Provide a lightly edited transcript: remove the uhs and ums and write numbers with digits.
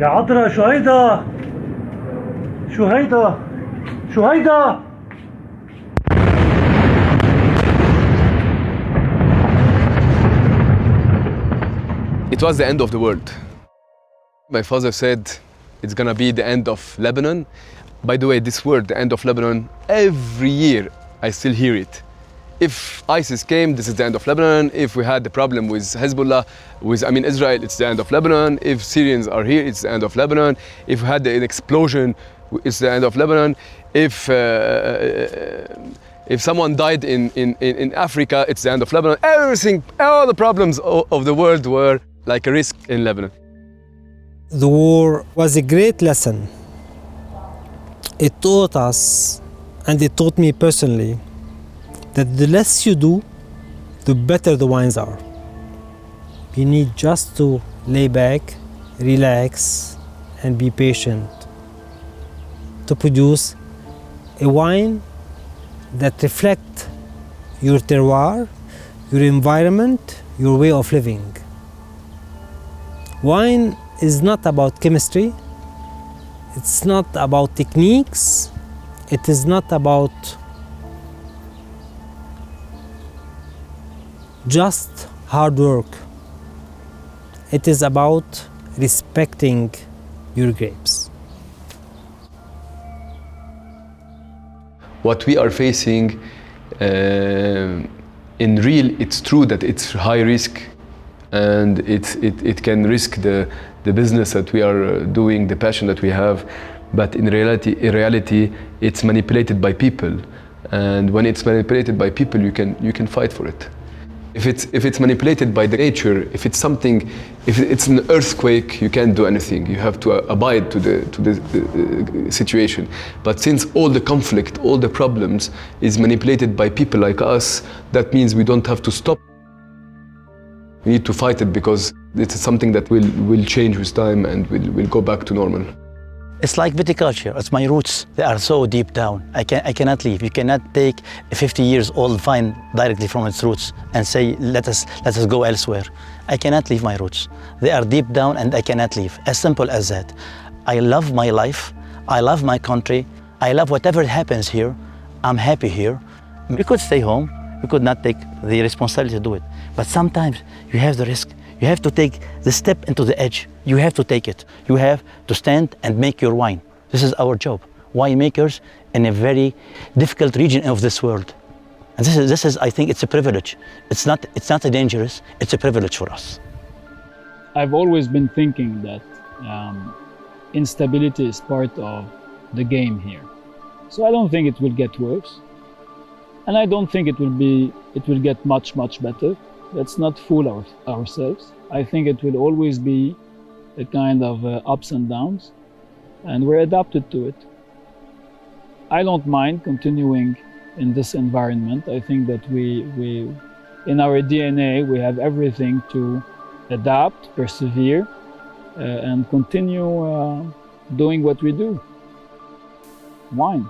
يا عذرا شو هيدا؟ شو هيدا؟ شو هيدا؟ It was the end of the world. My father said it's gonna be the end of Lebanon. By the way, this word, the end of Lebanon, every year I still hear it. If ISIS came, this is the end of Lebanon. If we had the problem with Hezbollah, Israel, it's the end of Lebanon. If Syrians are here, it's the end of Lebanon. If we had an explosion, it's the end of Lebanon. If someone died in Africa, it's the end of Lebanon. Everything, all the problems of the world were like a risk in Lebanon. The war was a great lesson. It taught us, and it taught me personally, that the less you do, the better the wines are. You need just to lay back, relax, and be patient to produce a wine that reflects your terroir, your environment, your way of living. Wine is not about chemistry, it's not about techniques, it is not about just hard work. It is about respecting your grapes. What we are facing, in real, it's true that it's high risk, and it can risk the business that we are doing, the passion that we have, but in reality, it's manipulated by people, and when it's manipulated by people, you can fight for it. If it's manipulated by the nature, if it's an earthquake, you can't do anything. You have to abide to the situation. But since all the conflict, all the problems is manipulated by people like us, that means we don't have to stop. We need to fight it because it's something that will change with time and will go back to normal. It's like viticulture. It's my roots. They are so deep down. I cannot leave. You cannot take a 50-year-old vine directly from its roots and say, let us go elsewhere. I cannot leave my roots. They are deep down and I cannot leave. As simple as that. I love my life. I love my country. I love whatever happens here. I'm happy here. We could stay home. We could not take the responsibility to do it. But sometimes you have the risk. You have to take the step into the edge. You have to take it. You have to stand and make your wine. This is our job. Winemakers in a very difficult region of this world. And this is, I think, it's a privilege. It's not a dangerous, it's a privilege for us. I've always been thinking that instability is part of the game here. So I don't think it will get worse. And I don't think it will get much, much better. Let's not fool ourselves. I think it will always be a kind of ups and downs, and we're adapted to it. I don't mind continuing in this environment. I think that we in our DNA, we have everything to adapt, persevere, and continue doing what we do. Wine.